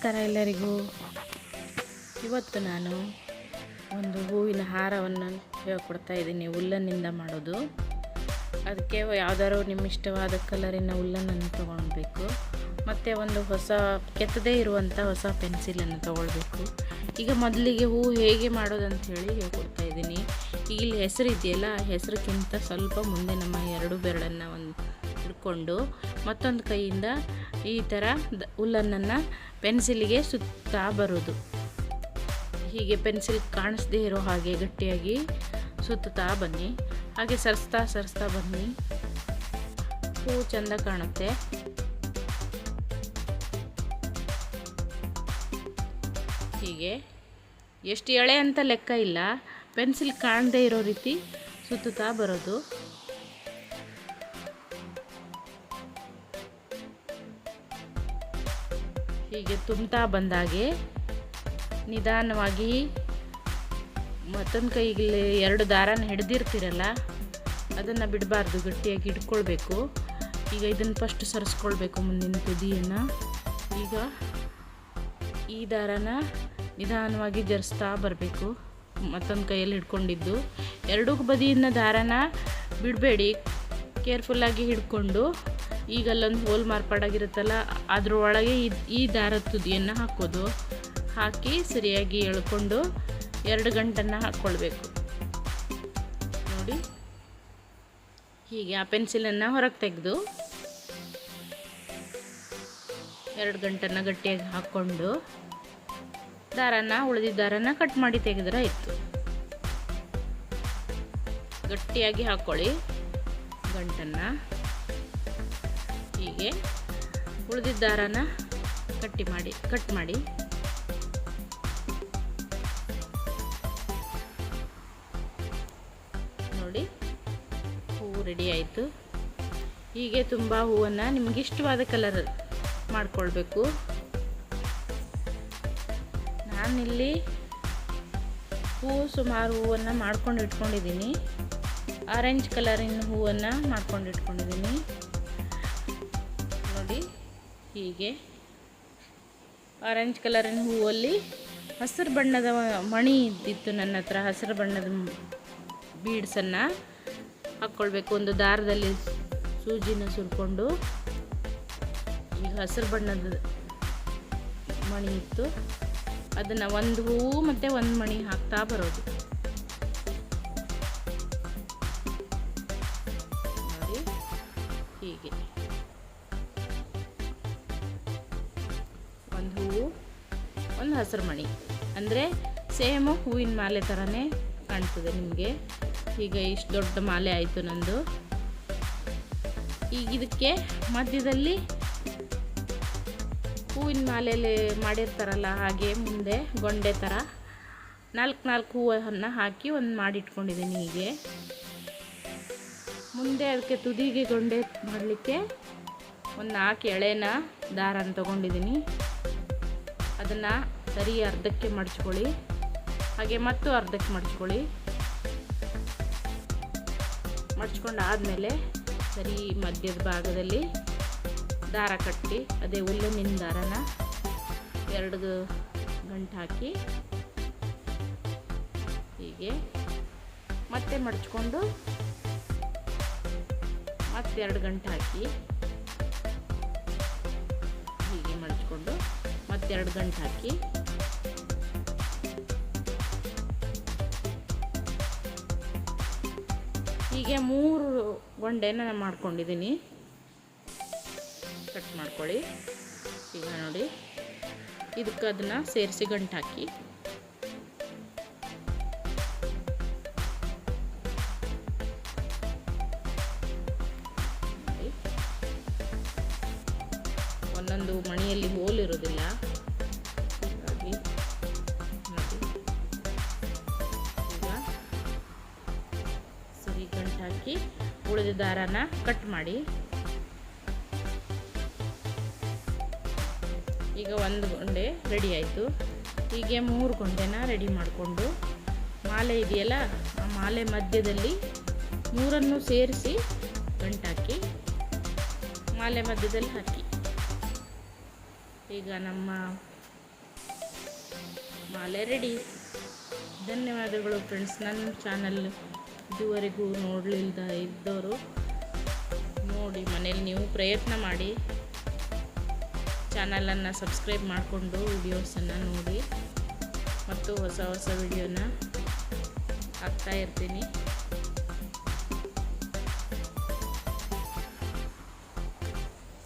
ನಮಸ್ಕಾರ ಎಲ್ಲರಿಗೂ. ಇವತ್ತು ನಾನು ಒಂದು ಹೂವಿನ ಹಾರವನ್ನು ಹೇಳ್ಕೊಡ್ತಾ ಇದ್ದೀನಿ. ಉಲ್ಲನ್ನಿಂದ ಮಾಡೋದು. ಅದಕ್ಕೆ ಯಾವ್ದಾದ್ರು ನಿಮ್ಮ ಇಷ್ಟವಾದ ಕಲರಿನ ಉಲ್ಲನ್ನು ತೊಗೊಳ್ಬೇಕು. ಮತ್ತು ಒಂದು ಹೊಸ ಕೆತ್ತದೇ ಇರುವಂಥ ಹೊಸ ಪೆನ್ಸಿಲನ್ನು ತೊಗೊಳ್ಬೇಕು. ಈಗ ಮೊದಲಿಗೆ ಹೂ ಹೇಗೆ ಮಾಡೋದಂತ ಹೇಳಿ ಹೇಳ್ಕೊಡ್ತಾ ಇದ್ದೀನಿ. ಈಗ ಇಲ್ಲಿ ಹೆಸರು ಇದೆಯಲ್ಲ, ಹೆಸರಿಗಿಂತ ಸ್ವಲ್ಪ ಮುಂದೆ ನಮ್ಮ ಎರಡು ಬೆರಳನ್ನು ಹಿಡ್ಕೊಂಡು ಮತ್ತೊಂದು ಕೈಯಿಂದ ಈ ಥರ ಉಲ್ಲನ್ನು ಪೆನ್ಸಿಲಿಗೆ ಸುತ್ತಾ ಬರೋದು. ಹೀಗೆ ಪೆನ್ಸಿಲ್ ಕಾಣಿಸದೇ ಇರೋ ಹಾಗೆ ಗಟ್ಟಿಯಾಗಿ ಸುತ್ತಾ ಬನ್ನಿ. ಹಾಗೆ ಸರಿಸ್ತಾ ಬನ್ನಿ. ಹೂ ಚೆಂದ ಕಾಣುತ್ತೆ. ಹೀಗೆ ಎಷ್ಟು ಎಳೆ ಅಂತ ಲೆಕ್ಕ ಇಲ್ಲ, ಪೆನ್ಸಿಲ್ ಕಾಣದೇ ಇರೋ ರೀತಿ ಸುತ್ತಾ ಬರೋದು. ಹೀಗೆ ತುಂಬ್ತಾ ಬಂದಾಗೆ ನಿಧಾನವಾಗಿ ಮತ್ತೊಂದು ಕೈಗೆ ಎರಡು ದಾರನ ಹಿಡ್ದಿರ್ತೀರಲ್ಲ, ಅದನ್ನು ಬಿಡಬಾರ್ದು, ಗಟ್ಟಿಯಾಗಿ ಹಿಡ್ಕೊಳ್ಬೇಕು. ಈಗ ಇದನ್ನು ಫಸ್ಟ್ ಸರಿಸ್ಕೊಳ್ಬೇಕು ಮುಂದಿನ ತುದಿಯನ್ನು. ಈಗ ಈ ದಾರನ ನಿಧಾನವಾಗಿ ಜರಿಸ್ತಾ ಬರಬೇಕು. ಮತ್ತೊಂದು ಕೈಯಲ್ಲಿ ಹಿಡ್ಕೊಂಡಿದ್ದು ಎರಡೂ ಬದಿಯಿಂದ ದಾರನ ಬಿಡಬೇಡಿ, ಕೇರ್ಫುಲ್ಲಾಗಿ ಹಿಡ್ಕೊಂಡು ಈಗ ಅಲ್ಲೊಂದು ಹೋಲ್ ಮಾರ್ಪಾಡಾಗಿರುತ್ತಲ್ಲ, ಅದರೊಳಗೆ ಈ ದಾರದ ತುದಿಯನ್ನು ಹಾಕೋದು. ಹಾಕಿ ಸರಿಯಾಗಿ ಎಳ್ಕೊಂಡು 2 ಗಂಟನ್ನು ಹಾಕ್ಕೊಳ್ಬೇಕು. ನೋಡಿ, ಹೀಗೆ ಆ ಪೆನ್ಸಿಲನ್ನು ಹೊರಗೆ ತೆಗೆದು 2 ಗಂಟನ್ನು ಗಟ್ಟಿಯಾಗಿ ಹಾಕ್ಕೊಂಡು ಉಳಿದಿದ್ದ ದಾರನ ಕಟ್ ಮಾಡಿ ತೆಗೆದ್ರೆ ಆಯಿತು. ಗಟ್ಟಿಯಾಗಿ ಹಾಕ್ಕೊಳ್ಳಿ ಗಂಟನ್ನು. ಹೀಗೆ ಉಳಿದಿದ್ದ ದಾರನ ಕಟ್ ಮಾಡಿ ನೋಡಿ, ಹೂವು ರೆಡಿ ಆಯಿತು. ಹೀಗೆ ತುಂಬ ಹೂವನ್ನು ನಿಮಗೆ ಇಷ್ಟವಾದ ಕಲರ್ ಮಾಡಿಕೊಳ್ಬೇಕು. ನಾನಿಲ್ಲಿ ಸುಮಾರು ಹೂವನ್ನು ಮಾಡ್ಕೊಂಡು ಇಟ್ಕೊಂಡಿದ್ದೀನಿ. ಆರೆಂಜ್ ಕಲರಿನ ಹೂವನ್ನು ಮಾಡ್ಕೊಂಡು ಇಟ್ಕೊಂಡಿದ್ದೀನಿ. ನೋಡಿ, ಹೀಗೆ ಆರೆಂಜ್ ಕಲರಿನ ಹೂವಲ್ಲಿ ಹಸಿರು ಬಣ್ಣದ ಮಣಿ ಇದ್ದಿತ್ತು ನನ್ನ ಹತ್ರ. ಹಸಿರು ಬಣ್ಣದ ಬೀಡ್ಸನ್ನು ಹಾಕ್ಕೊಳ್ಬೇಕು. ಒಂದು ದಾರದಲ್ಲಿ ಸೂಜಿನ ಸುರ್ಕೊಂಡು ಈಗ ಹಸಿರು ಬಣ್ಣದ ಮಣಿ ಇತ್ತು, ಅದನ್ನು ಒಂದು ಹೂವು ಮತ್ತು ಒಂದು ಮಣಿ ಹಾಕ್ತಾ ಬರೋದು. ನೋಡಿ, ಹೀಗೆ ಒಂದು ಹೂವು ಒಂದು ಹಸಿರು ಮಣಿ ಅಂದರೆ ಸೇಮು ಹೂವಿನ ಮಾಲೆ ಥರನೇ ಕಾಣ್ತದೆ ನಿಮಗೆ. ಈಗ ಇಷ್ಟು ದೊಡ್ಡ ಮಾಲೆ ಆಯಿತು ನಂದು. ಈಗ ಇದಕ್ಕೆ ಮಧ್ಯದಲ್ಲಿ ಹೂವಿನ ಮಾಲೆಯಲ್ಲಿ ಮಾಡಿರ್ತಾರಲ್ಲ, ಹಾಗೆ ಮುಂದೆ ಗೊಂಡೆ ಥರ 4 ಹೂವನ್ನು ಹಾಕಿ ಒಂದು ಮಾಡಿಟ್ಕೊಂಡಿದ್ದೀನಿ. ಹೀಗೆ ಮುಂದೆ ಅದಕ್ಕೆ ತುದಿಗೆ ಗೊಂಡೆ ಮಾಡಲಿಕ್ಕೆ ಒಂದು 4 ಎಳೆನ ದಾರನ ತೊಗೊಂಡಿದ್ದೀನಿ. ಅದನ್ನು ಸರಿ ಅರ್ಧಕ್ಕೆ ಮಡಚ್ಕೊಳ್ಳಿ. ಹಾಗೆ ಮತ್ತು ಅರ್ಧಕ್ಕೆ ಮಡಚ್ಕೊಳ್ಳಿ. ಮಡ್ಚ್ಕೊಂಡು ಆದಮೇಲೆ ಸರಿ ಮಧ್ಯದ ಭಾಗದಲ್ಲಿ ದಾರ ಕಟ್ಟಿ, ಅದೇ ಉಲ್ಲನ್ನಿನ ದಾರನ 2 ಗಂಟು ಹಾಕಿ ಹೀಗೆ ಮತ್ತೆ ಮಡಚ್ಕೊಂಡು ಮತ್ತೆ 2 ಗಂಟು ಹಾಕಿ ಹೀಗೆ ಮಡಚ್ಕೊಂಡು ಮತ್ತೆ 2 ಗಂಟು ಹಾಕಿ ಹೀಗೆ 3 ಗೊಂಡೆನ ನಾನು ಮಾಡ್ಕೊಂಡಿದ್ದೀನಿ. ಕಟ್ ಮಾಡ್ಕೊಳ್ಳಿ. ಈಗ ನೋಡಿ, ಇದಕ್ಕೆ ಅದನ್ನು ಸೇರಿಸಿ ಗಂಟು ಹಾಕಿ ಒಂದೊಂದು ಮಣಿಯಲ್ಲಿ ಹೋಲ್ ಇರೋದಿಲ್ಲ. ಹಾಗಾಗಿ ನೋಡಿ, ಈಗ ಸರಿ ಗಂಟು ಹಾಕಿ ಉಳಿದ ದಾರನ ಕಟ್ ಮಾಡಿ. ಈಗ ಒಂದು ಗೊಂಡೆ ರೆಡಿ ಆಯಿತು. ಹೀಗೆ 3 ಗೊಂಡೆನ ರೆಡಿ ಮಾಡಿಕೊಂಡು ಮಾಲೆ ಇದೆಯಲ್ಲ, ಆ ಮಾಲೆ ಮಧ್ಯದಲ್ಲಿ 3 ಸೇರಿಸಿ ಗಂಟಾಕಿ ಮಾಲೆ ಮಧ್ಯದಲ್ಲಿ ಹಾಕಿ. ಈಗ ನಮ್ಮ ಮಾಲೆ ರೆಡಿ. ಧನ್ಯವಾದಗಳು ಫ್ರೆಂಡ್ಸ್. ನನ್ನ ಚಾನಲ್ ಇದುವರೆಗೂ ನೋಡಲಿಲ್ಲದ ಇದ್ದವರು ನೋಡಿ, ಮನೇಲಿ ನೀವು ಪ್ರಯತ್ನ ಮಾಡಿ ಚಾನಲನ್ನು ಸಬ್ಸ್ಕ್ರೈಬ್ ಮಾಡಿಕೊಂಡು ವಿಡಿಯೋಸನ್ನು ನೋಡಿ, ಮತ್ತು ಹೊಸ ಹೊಸ ವಿಡಿಯೋನ ಹಾಕ್ತಾ ಇರ್ತೀನಿ.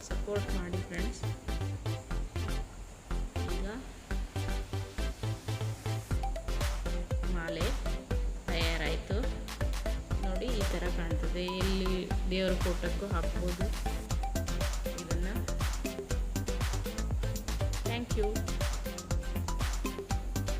ಸಪೋರ್ಟ್ ಮಾಡಿ ಫ್ರೆಂಡ್ಸ್. ಈಗ ಮಾಲೆ ತಯಾರಾಯಿತು ನೋಡಿ, ಈ ಥರ ಕಾಣ್ತದೆ. ಇಲ್ಲಿ ದೇವರ ಫೋಟೋಕ್ಕೂ ಹಾಕ್ಬೋದು ಇದನ್ನು. Thank you.